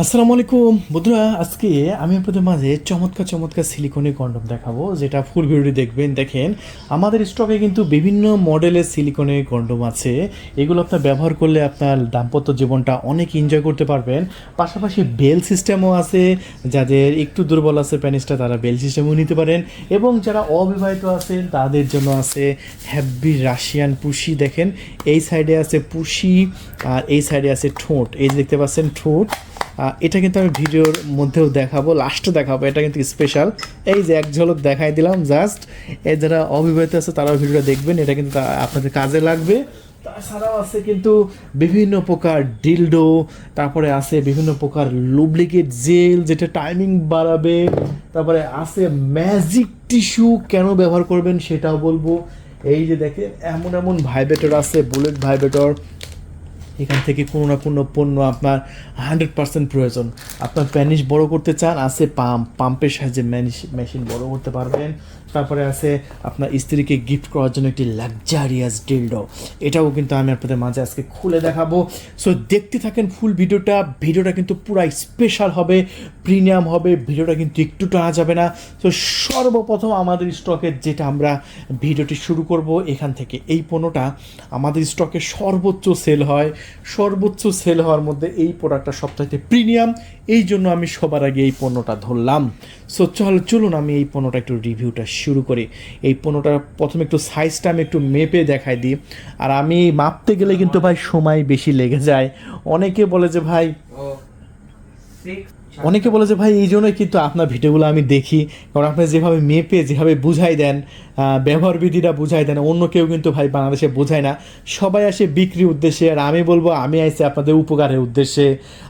আসসালামু আলাইকুম বন্ধুরা, আজকে আমি আপনাদের মাঝে চমৎকার চমৎকার সিলিকনের কন্ডম দেখাবো, যেটা ফুল ভিডিওটি দেখবেন। দেখেন, আমাদের স্টকে কিন্তু বিভিন্ন মডেলের সিলিকনের কন্ডম আছে। এগুলো আপনার ব্যবহার করলে আপনার দাম্পত্য জীবনটা অনেক এনজয় করতে পারবেন। পাশাপাশি বেল সিস্টেমও আছে, যাদের একটু দুর্বল আছে পেনিসটা তারা বেল সিস্টেমও নিতে পারেন, এবং যারা অবিবাহিত আছেন তাদের জন্য আছে হ্যাভি রাশিয়ান পুশি। দেখেন, এই সাইডে আছে পুশি আর এই সাইডে আছে ঠোঁট। এই যে দেখতে পাচ্ছেন ঠোঁট, এটা কিন্তু আমি ভিডিওর মধ্যেও দেখাবো, লাস্টে দেখাবো। এটা কিন্তু স্পেশাল, এই যে এক ঝলক দেখাই দিলাম জাস্ট। এই যারা অবিবাহিত আছে তারাও ভিডিওটা দেখবেন, এটা কিন্তু আপনাদের কাজে লাগবে। তাছাড়াও আছে কিন্তু বিভিন্ন প্রকার ডিলডো, তারপরে আছে বিভিন্ন প্রকার লুব্রিকেট জেল যেটা টাইমিং বাড়াবে, তারপরে আছে ম্যাজিক টিস্যু কেন ব্যবহার করবেন সেটাও বলবো। এই যে দেখেন, এমন এমন ভাইব্রেটর আছে, বুলেট ভাইব্রেটর। এখান থেকে কোনো না কোনো পণ্য আপনার 100% প্রয়োজন। আপনার প্যানিস বড় করতে চান, আছে পাম্পের সাহায্যে মেশিন বড় করতে পারবেন। তারপরে আছে আপনার স্ত্রীকে গিফট করার জন্য একটি লাক্সারিয়াস ডিলডো, এটাও কিন্তু আমি আপনাদের মাঝে আজকে খুলে দেখাবো। সো দেখতে থাকেন ফুল ভিডিওটা কিন্তু পুরো স্পেশাল হবে, প্রিমিয়াম হবে। ভিডিওটা কিন্তু একটু টানা যাবে না। তো সর্বপ্রথম আমাদের স্টকের যেটা আমরা ভিডিওটি শুরু করব এখান থেকে। এই পণ্যটা আমাদের স্টকে সর্বোচ্চ সেল হওয়ার মধ্যে এই প্রোডাক্টটা সবথেকে প্রিমিয়াম, এই জন্য আমি সবার আগে এই পণ্যটা ধরলাম। সো চলুন আমি এই পণ্যটা একটু রিভিউটা শুরু করি। এই পণ্যটা প্রথমে একটু সাইজটা আমি একটু মেপে দেখাই দিই। আর আমি মাপতে গেলে কিন্তু ভাই সময় বেশি লেগে যায়। অনেকে বলে যে ভাই এই জন্যই কিন্তু আপনার ভিডিওগুলো আমি দেখি, কারণ আপনি যেভাবে মেপে যেভাবে বুঝাই দেন, ব্যবহার বিধিটা বুঝাই দেন, অন্য কেউ কিন্তু ভাই বাংলাদেশে বোঝায় না। সবাই আসে বিক্রির উদ্দেশ্যে, আর আমি বলবো আমি আইছি আপনাদের উপকারের উদ্দেশ্যে।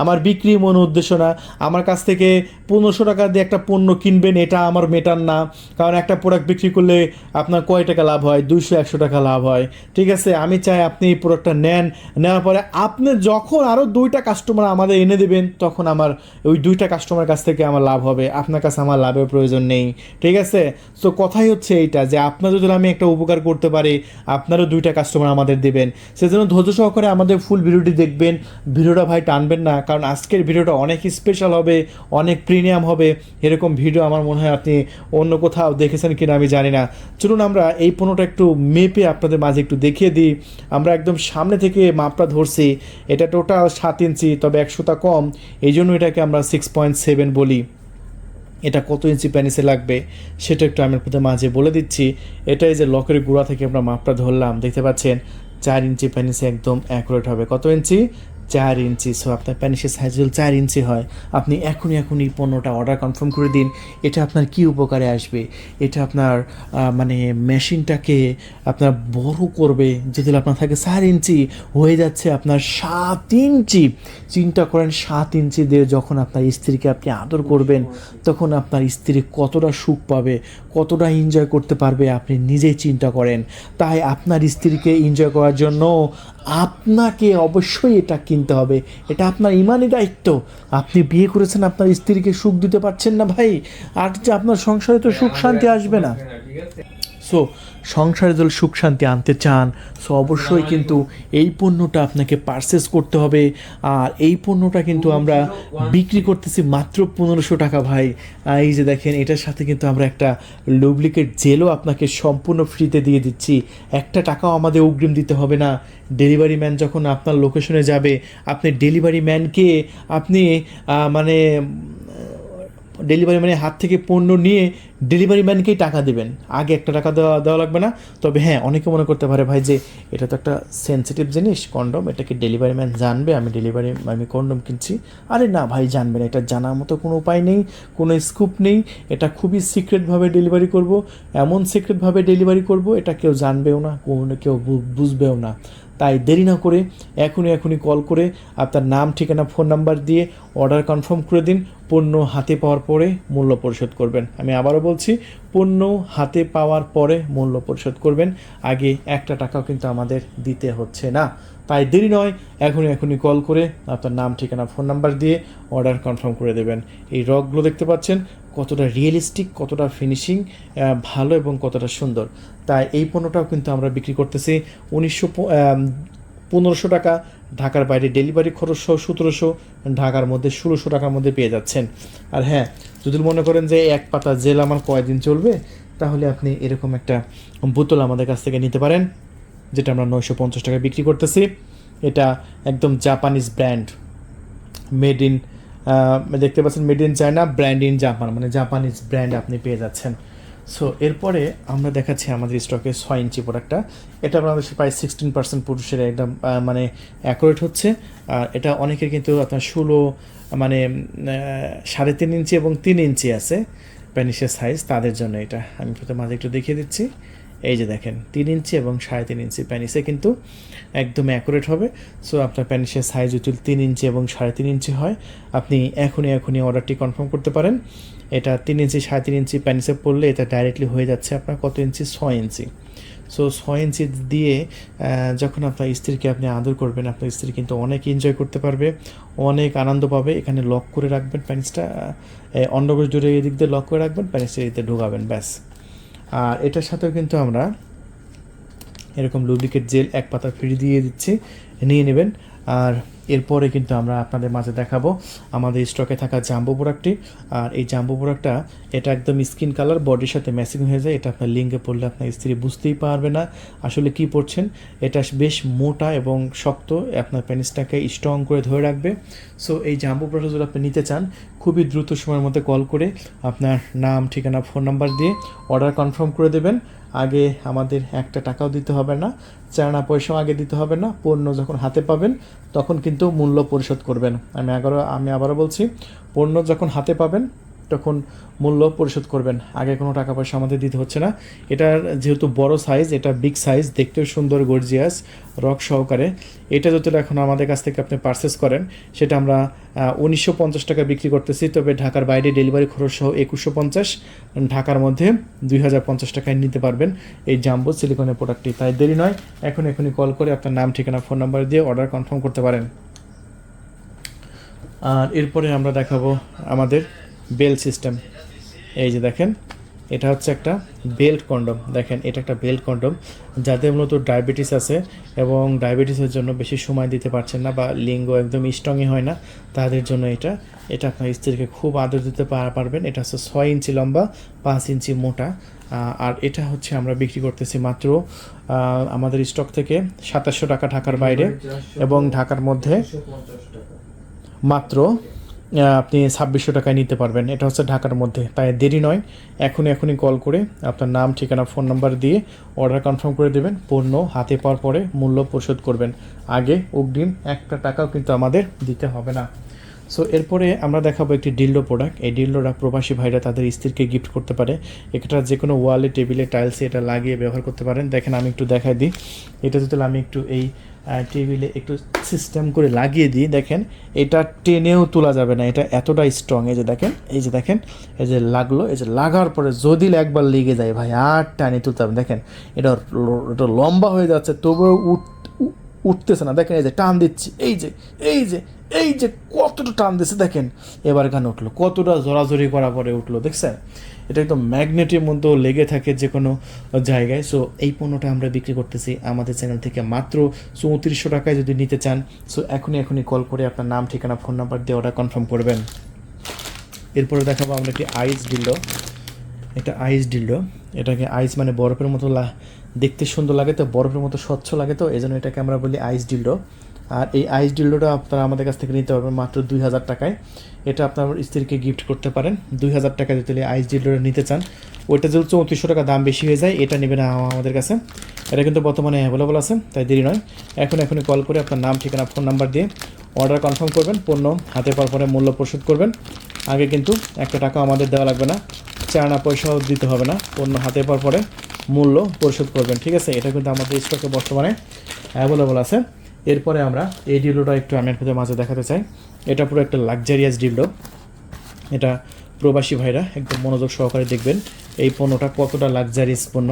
আমার বিক্রি মনে উদ্দেশ্য না। আমার কাছ থেকে 1500 টাকা দিয়ে একটা পণ্য কিনবেন, এটা আমার মেটার না। কারণ একটা প্রোডাক্ট বিক্রি করলে আপনার কয় টাকা লাভ হয়? 200-100 টাকা লাভ হয়। ঠিক আছে, আমি চাই আপনি এই প্রোডাক্টটা নেওয়ার পরে আপনি যখন আরও 2টা কাস্টমার আমাদের এনে দেবেন, তখন আমার ওই 2টা কাস্টমার কাছ থেকে আমার লাভ হবে, আপনার কাছে আমার লাভের প্রয়োজন নেই। ঠিক আছে, তো কথাই হচ্ছে এইটা যে আপনার যদি আমি একটা উপকার করতে পারি, আপনারও 2টা কাস্টমার আমাদের দেবেন। সেজন্য ধৈর্য সহকারে আমাদের ফুল ভিডিওটি দেখবেন। ভিডিওটা ভাই টানবেন না, কারণ আজকের ভিডিওটা অনেক স্পেশাল হবে, অনেক প্রিমিয়াম হবে। এরকম ভিডিও আমার মনে হয় আপনি অন্য কোথাও দেখেছেন কিনা আমি জানি না। চলুন আমরা এই পণ্যটা একটু মেপে আপনাদের মাঝে একটু দেখিয়ে দিই। আমরা একদম সামনে থেকে মাপটা ধরছি। এটা টোটাল 7 ইঞ্চি, তবে 100টা কম, এই জন্য এটাকে আমরা 6.7 বলি। এটা কত ইঞ্চি প্যানিসে লাগবে সেটা একটু আমি আপনাদের মাঝে বলে দিচ্ছি। এটাই যে লকের গোড়া থেকে আমরা মাপটা ধরলাম, দেখতে পাচ্ছেন 4 ইঞ্চি প্যানিসে একদম অ্যাকুরেট হবে। কত ইঞ্চি? 4 ইঞ্চি। সো আপনার প্যানিসের সাইজ যদি 4 ইঞ্চি হয়, আপনি এখনই পণ্যটা অর্ডার কনফার্ম করে দিন। এটা আপনার কি উপকারে আসবে? এটা আপনার মানে মেশিনটাকে আপনার বড় করবে। যদি আপনার থাকে 4 ইঞ্চি, হয়ে যাচ্ছে আপনার 7 ইঞ্চি। চিন্তা করেন, 7 ইঞ্চি দিয়ে যখন আপনার স্ত্রীকে আপনি আদর করবেন, তখন আপনার স্ত্রী কতটা সুখ পাবে, কতটা এনজয় করতে পারবে, আপনি নিজেই চিন্তা করেন। তাই আপনার স্ত্রীকে এনজয় করার জন্য আপনাকে অবশ্যই এটা কিনতে হবে। এটা আপনার ইমানি দায়িত্ব। আপনি বিয়ে করেছেন, আপনার স্ত্রীকে সুখ দিতে পারছেন না ভাই, আর যে আপনার সংসারে তো সুখ শান্তি আসবে না। সো সংসারে যদি সুখ শান্তি আনতে চান, সো অবশ্যই কিন্তু এই পণ্যটা আপনাকে পারচেস করতে হবে। আর এই পণ্যটা কিন্তু আমরা বিক্রি করতেছি মাত্র 1500 টাকা ভাই। এই যে দেখেন, এটার সাথে কিন্তু আমরা একটা লুব্রিকেট জেলও আপনাকে সম্পূর্ণ ফ্রিতে দিয়ে দিচ্ছি। একটা টাকাও আমাদের অগ্রিম দিতে হবে না। ডেলিভারি ম্যান যখন আপনার লোকেশনে যাবে, আপনি ডেলিভারি ম্যানকে আপনি মানে ডেলিভারি ম্যানের হাত থেকে পণ্য নিয়ে ডেলিভারি ম্যানকেই টাকা দেবেন, আগে একটা টাকা দেওয়া লাগবে না। তবে হ্যাঁ, অনেকে মনে করতে পারে ভাই যে এটা তো একটা সেন্সিটিভ জিনিস কন্ডম, এটা কি ডেলিভারি ম্যান জানবে আমি কন্ডম কিনছি? আরে না ভাই, জানবে না। এটা জানার মতো কোনো উপায় নেই, কোনো স্কুপ নেই। এটা খুবই সিক্রেটভাবে ডেলিভারি করব, এমন সিক্রেটভাবে ডেলিভারি করব এটা কেউ জানবেও না, কেউ বুঝবেও না। তাই দেরি না করে এখনই কল করে আপনার নাম, ঠিকানা, ফোন নাম্বার দিয়ে অর্ডার কনফার্ম করে দিন। পণ্য হাতে পাওয়ার পরে মূল্য পরিশোধ করবেন। আমি আবারও বলছি, পণ্য হাতে পাওয়ার পরে মূল্য পরিশোধ করবেন, আগে একটা টাকাও কিন্তু আমাদের দিতে হচ্ছে না। তাই দেরি নয়, এখনই কল করে আপনার নাম, ঠিকানা, ফোন নাম্বার দিয়ে অর্ডার কনফার্ম করে দেবেন। এই রগগুলো দেখতে পাচ্ছেন কতটা রিয়েলিস্টিক, কতটা ফিনিশিং ভালো এবং কতটা সুন্দর। তাই এই পণ্যটাও কিন্তু আমরা বিক্রি করতেছি 1500 টাকা, ঢাকার বাইরে ডেলিভারি খরচ সহ 1700, ঢাকার মধ্যে 1600 টাকার মধ্যে পেয়ে যাচ্ছেন। আর হ্যাঁ, যদি মনে করেন যে এক পাতা জেল আমার কয়দিন চলবে, তাহলে আপনি এরকম একটা বোতল আমাদের কাছ থেকে নিতে পারেন, যেটা আমরা 950 টাকায় বিক্রি করতেছি। এটা একদম জাপানিজ ব্র্যান্ড, মেড ইন দেখতে পাচ্ছেন made in China, brand in Japan, মানে জাপানিজ ব্র্যান্ড আপনি পেয়ে যাচ্ছেন। সো এরপরে আমরা দেখাচ্ছি আমাদের স্টকে 6 ইঞ্চি প্রোডাক্টটা। এটা আমাদের প্রায় 16% পুরুষের একদম মানে অ্যাকুরেট হচ্ছে। আর এটা অনেকের কিন্তু আপনার 16 মানে 3.5 ইঞ্চি এবং 3 ইঞ্চি আছে প্যানিসের সাইজ, তাদের জন্য এটা আমি প্রথমে মাঝে একটু দেখিয়ে দিচ্ছি। এই যে দেখেন 3 ইঞ্চি এবং 3.5 ইঞ্চি প্যানিসে কিন্তু একদম অ্যাকুরেট হবে। সো আপনার প্যানিসের সাইজ যদি 3 ইঞ্চি এবং 3.5 ইঞ্চি হয়, আপনি এখনই অর্ডারটি কনফার্ম করতে পারেন। এটা 3 ইঞ্চি 3.5 ইঞ্চি প্যানিসে পড়লে এটা ডাইরেক্টলি হয়ে যাচ্ছে আপনার কত ইঞ্চি, 6 ইঞ্চি। সো 6 ইঞ্চি দিয়ে যখন আপনার স্ত্রীকে আপনি আদর করবেন, আপনার স্ত্রী কিন্তু অনেক এনজয় করতে পারবে, অনেক আনন্দ পাবে। এখানে লক করে রাখবেন প্যানিসটা, অন্ডকোষ জুড়ে এদিক দিয়ে লক করে রাখবেন, প্যানিসটা এদিকে ঢুকাবেন, ব্যাস। আর এটার সাথেও কিন্তু আমরা এরকম লুব্রিকেট জেল 1 পাতা ফ্রি দিয়ে দিচ্ছি, নিয়ে নেবেন। আর এরপরে কিন্তু আমরা আপনাদের মাঝে দেখাবো আমাদের স্টকে থাকা জাম্বো প্রোডাক্টটি। আর এই জাম্বো প্রোডাক্টটা এটা একদম স্কিন কালার বডির সাথে ম্যাচিং হয়ে যায়। এটা আপনার লিঙ্গে পড়লে আপনার স্ত্রী বুঝতেই পারবে না আসলে কি পড়ছেন। এটা বেশ মোটা এবং শক্ত, আপনার পেনিসটাকে স্ট্রং করে ধরে রাখবে। সো এই জাম্বো প্রোডাক্ট যদি আপনি নিতে চান, খুবই দ্রুত সময়ের মধ্যে কল করে আপনার নাম, ঠিকানা, ফোন নাম্বার দিয়ে অর্ডার কনফার্ম করে দেবেন। আগে আমাদের একটা টাকাও দিতে হবে না, চায়না পয়সাও আগে দিতে হবে না। পণ্য যখন হাতে পাবেন তখন কিন্তু মূল্য পরিশোধ করবেন। আমি আবারও বলছি, পণ্য যখন হাতে পাবেন তখন মূল্য পরিশোধ করবেন, আগে কোনো টাকা পয়সা আমাদের দিতে হচ্ছে না। এটার যেহেতু বড় সাইজ, এটা বিগ সাইজ, দেখতেও সুন্দর গর্জিয়াস রক সহকারে। এটা যদি এখন আমাদের কাছ থেকে আপনি পারচেস করেন, সেটা আমরা 1950 টাকা বিক্রি করতেছি। তবে ঢাকার বাইরে ডেলিভারি খরচ সহ 2150, ঢাকার মধ্যে 2050 টাকায় নিতে পারবেন এই জাম্বো সিলিকনের প্রোডাক্টটি। তাই দেরি নয়, এখনই কল করে আপনার নাম, ঠিকানা, ফোন নাম্বার দিয়ে অর্ডার কনফার্ম করতে পারেন। আর এরপরে আমরা দেখাবো আমাদের বেল্ট সিস্টেম। এই যে দেখেন, এটা হচ্ছে একটা বেল্ট কন্ডম। দেখেন, এটা একটা বেল্ট কন্ডম। যাদের মূলত ডায়াবেটিস আছে এবং ডায়াবেটিসের জন্য বেশি সময় দিতে পারছেন না, বা লিঙ্গ একদম স্ট্রংই হয় না, তাদের জন্য এটা আপনার স্ত্রীকে খুব আদর দিতে পারবেন। এটা হচ্ছে 6 ইঞ্চি লম্বা, 5 ইঞ্চি মোটা। আর এটা হচ্ছে আমরা বিক্রি করতেছি মাত্র আমাদের স্টক থেকে 2700 টাকা ঢাকার বাইরে, এবং ঢাকার মধ্যে মাত্র আপনি 2600 টাকায় নিতে পারবেন। এটা হচ্ছে ঢাকার মধ্যে। তাই দেরি নয়, এখনই কল করে আপনার নাম, ঠিকানা, ফোন নাম্বার দিয়ে অর্ডার কনফার্ম করে দেবেন। পণ্য হাতে পাওয়ার পরে মূল্য পরিশোধ করবেন, আগে অগ্রিম একটা টাকাও কিন্তু আমাদের দিতে হবে না। সো এরপরে আমরা দেখাবো একটি ডিল্ডো প্রোডাক্ট। এই ডিল্ডোটা প্রবাসী ভাইরা তাদের স্ত্রীকে গিফট করতে পারে। এটা যে কোনো ওয়ালে, টেবিলে, টাইলসে এটা লাগিয়ে ব্যবহার করতে পারেন। দেখেন, আমি একটু দেখাই দিই। এটা যদি আমি একটু এই টেবিলে একটু সিস্টেম করে লাগিয়ে দিই, দেখেন এটা টেনেও তোলা যাবে না, এটা এতটা স্ট্রং। এই যে দেখেন, এই যে লাগলো, এই যে লাগার পরে যদি একবার লেগে যায় ভাই, আর টানে তুলতে হবে। দেখেন এটা লম্বা হয়ে যাচ্ছে, তবুও উঠতেছে না। দেখেন এই যে টান দিচ্ছি, এই যে কতটা টান দিচ্ছে, দেখেন এবার গান উঠলো, কতটা জোরাজোরি করার পরে উঠলো, দেখছেন? এটা একদম ম্যাগনেটের মধ্যেও লেগে থাকে যে কোনো জায়গায়। সো এই পণ্যটা আমরা বিক্রি করতেছি আমাদের চ্যানেল থেকে মাত্র 3400 টাকায়। যদি নিতে চান, সো এখনই কল করে আপনার নাম, ঠিকানা, ফোন নাম্বার দিয়ে অর্ডার কনফার্ম করবেন। এরপরে দেখাবো আমরা একটি আইস ডিল্ডো। এটা আইস ডিল্ডো, এটাকে আইস মানে বরফের মতো দেখতে সুন্দর লাগে, তো বরফের মতো স্বচ্ছ লাগে, তো এই জন্য এটাকে আমরা বলি আইস ডিল্ডো। আর এই আইস ডিল্ডোটা আপনারা আমাদের কাছ থেকে নিতে পারবেন মাত্র 2000 টাকায়। এটা আপনার স্ত্রীকে গিফট করতে পারেন 2000 টাকা যদি আইস ডিল্ডোটা নিতে চান। ওইটা যদি 3400 টাকা দাম বেশি হয়ে যায়, এটা নেবেন আমাদের কাছে। এটা কিন্তু বর্তমানে অ্যাভেলেবল আছে, তাই দেরি নয়, এখনই কল করে আপনার নাম, ঠিকানা, ফোন নাম্বার দিয়ে অর্ডার কনফার্ম করবেন। পণ্য হাতে পাওয়ার পরে মূল্য পরিশোধ করবেন, আগে কিন্তু একটা টাকা আমাদের দেওয়া লাগবে না, চায়না পয়সাও দিতে হবে না। পণ্য হাতে পাওয়ার পরে মূল্য পরিশোধ করবেন, ঠিক আছে? এটা কিন্তু আমাদের স্টকে বর্তমানে অ্যাভেলেবল আছে। এরপরে আমরা এই ডিল্ডোটা একটু আমি আপনাদের মাঝে দেখাতে চাই। এটা পুরো একটা লাক্সারিয়াস ডিল্ডো। এটা প্রবাসী ভাইরা একদম মনোযোগ সহকারে দেখবেন এই পণ্যটা কতটা লাক্সারিয়াস পণ্য।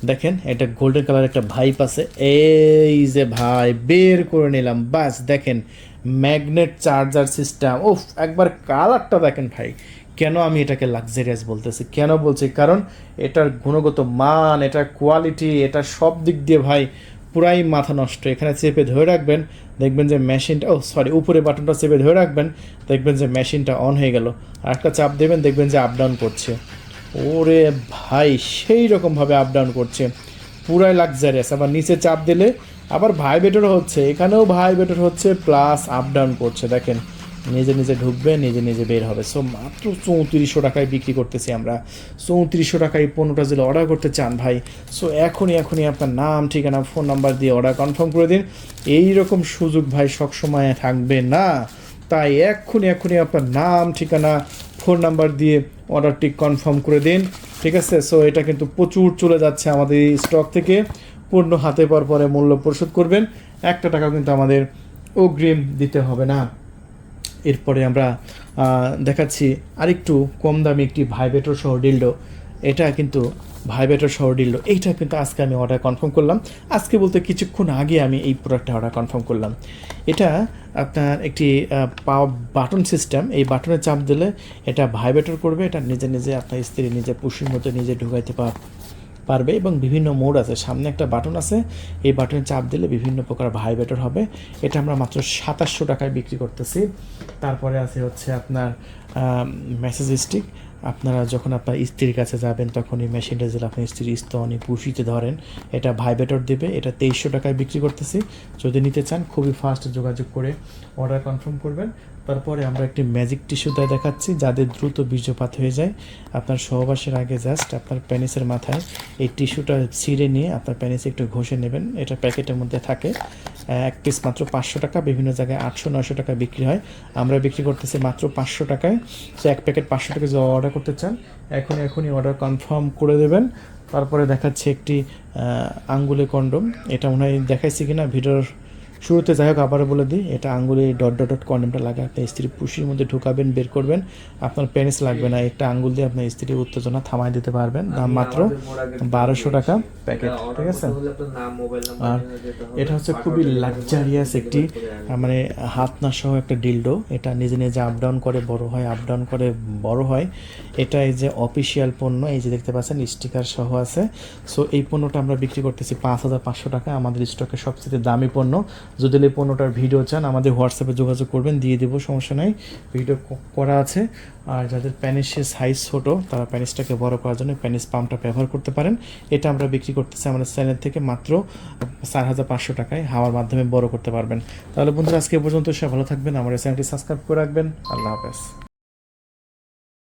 দেখেন, এটা গোল্ডেন কালার একটা ভাইপ আছে। এই যে ভাই বের করে নিলাম, বাস দেখেন ম্যাগনেট চার্জার সিস্টেম। উফ, একবার কালারটা দেখেন ভাই। কেন আমি এটাকে লাক্সারিয়াস বলতেছি, কেন বলছি? কারণ এটার গুণগত মান, এটার কোয়ালিটি, এটা সব দিক দিয়ে ভাই পুরাই মাথা নষ্ট। এখানে চেপে ধরে রাখবেন, দেখবেন যে মেশিনটা, উপরে বাটনটা চেপে ধরে রাখবেন, দেখবেন যে মেশিনটা অন হয়ে গেল। আর একটা চাপ দেবেন, দেখবেন যে আপ ডাউন করছে। ওরে ভাই, সেই রকমভাবে আপ ডাউন করছে, পুরাই লাক্সারিয়াস। আবার নিচে চাপ দিলে আবার ভাইব্রেটর হচ্ছে, এখানেও ভাইব্রেটর হচ্ছে প্লাস আপ ডাউন করছে। দেখেন নিজে নিজে ঢুকবে, নিজে নিজে বের হবে। সো মাত্র 3400 টাকায় বিক্রি করতেছি আমরা। 3400 টাকায় পণ্যটা যদি অর্ডার করতে চান ভাই, সো এখনই আপনার নাম, ঠিকানা, ফোন নাম্বার দিয়ে অর্ডার কনফার্ম করে দিন। এই রকম সুযোগ ভাই সবসময় থাকবে না, তাই এক্ষুনি আপনার নাম, ঠিকানা, ফোন নাম্বার দিয়ে অর্ডারটি কনফার্ম করে দিন, ঠিক আছে? সো এটা কিন্তু প্রচুর চলে যাচ্ছে আমাদের এই স্টক থেকে। পণ্য হাতে পাওয়ার পরে মূল্য পরিশোধ করবেন, 1 টাকাও কিন্তু আমাদের অগ্রিম দিতে হবে না। এরপরে আমরা দেখাচ্ছি আরেকটু কম দামি একটি ভাইব্রেটর সহ ডিলডো। এটা কিন্তু ভাইব্রেটর সহ ডিলডো, এইটা কিন্তু আজকে আমি অর্ডার কনফার্ম করলাম। আজকে বলতে কিছুক্ষণ আগে আমি এই প্রোডাক্টটা অর্ডার কনফার্ম করলাম। এটা আপনার একটি বাটন সিস্টেম, এই বাটনে চাপ দিলে এটা ভাইব্রেটর করবে, এটা নিজে নিজে আপনার স্ত্রী নিজে পুষির মতো নিজে ঢুকাইতে পারবে। এবং বিভিন্ন মোড আছে, সামনে একটা বাটন আছে, এই বাটনে চাপ দিলে বিভিন্ন প্রকার ভাইব্রেটর হবে। এটা আমরা মাত্র 2700 টাকায় বিক্রি করতেছি। তারপরে আছে হচ্ছে আপনার মেসেজ স্টিক। আপনারা যখন আপনার স্ত্রীর কাছে যাবেন তখন এই মেশিনটা যদি আপনার স্ত্রীর স্তনে পুষিতে ধরেন, এটা ভাইব্রেটর দেবে। এটা 2300 টাকায় বিক্রি করতেছি। যদি নিতে চান খুবই ফাস্ট যোগাযোগ করে অর্ডার কনফার্ম করবেন। তারপরে আমরা একটি ম্যাজিক টিস্যু দেখাচ্ছি, যাদের দ্রুত বীর্যপাত হয়ে যায়। আপনার সহবাসের আগে জাস্ট আপনার পেনিসের মাথায় এই টিস্যুটা ছিঁড়ে নিয়ে আপনার পেনিসে একটু ঘষে নেবেন। এটা প্যাকেটের মধ্যে থাকে, এক পিস মাত্র 500 টাকা, বিভিন্ন জায়গায় 800-900 টাকা বিক্রি হয়, আমরা বিক্রি করতেছি মাত্র 500 টাকায়। সো এক প্যাকেট 500 টাকা যদি অর্ডার করতে চান এখনই অর্ডার কনফার্ম করে দেবেন। তারপরে দেখাচ্ছে একটি আঙ্গুলে কন্ডম, এটা মনে হয় দেখাইছি কিনা ভিডিওর শুরুতে, যাই হোক আবারও বলে দিই, এটা আঙ্গুলে ডট কন্ডমটা লাগে, আপনার স্ত্রীর পুশির মধ্যে ঢুকাবেন, বের করবেন, আপনার পেনিস লাগবে না। একটা আঙ্গুল দিয়ে আপনার স্ত্রীর উত্তেজনা থামাই দিতে পারবেন। দাম মাত্র 1200 টাকা প্যাকেট, ঠিক আছে? আর এটা হচ্ছে খুবই লাক্সারিয়াস একটি মানে হাত না সহ একটা ডিলডো। এটা নিজে নিজে আপ ডাউন করে বড় হয়, আপ ডাউন করে বড় হয়। এটা এই যে অফিসিয়াল পণ্য, এই যে দেখতে পাচ্ছেন স্টিকার সহ আছে। সো এই পণ্যটা আমরা বিক্রি করতেছি 5500 টাকা, আমাদের স্টকে সবচেয়ে দামি পণ্য। যদি এই পণ্যটার ভিডিও চান আমাদের হোয়াটসঅ্যাপে যোগাযোগ করবেন, দিয়ে দেবো, সমস্যা নাই, ভিডিও করা আছে। আর যাদের প্যানিসের সাইজ ছোট তারা প্যানিসটাকে বড় করার জন্য প্যানিস পাম্পটা ব্যবহার করতে পারেন। এটা আমরা বিক্রি করতেছি আমাদের চ্যানেল থেকে মাত্র 4500 টাকায়, হাওয়ার মাধ্যমে বড় করতে পারবেন। তাহলে বন্ধুরা আজকে পর্যন্ত সব ভালো থাকবেন, আমার চ্যানেলটি সাবস্ক্রাইব করে রাখবেন। আল্লাহ হাফেজ।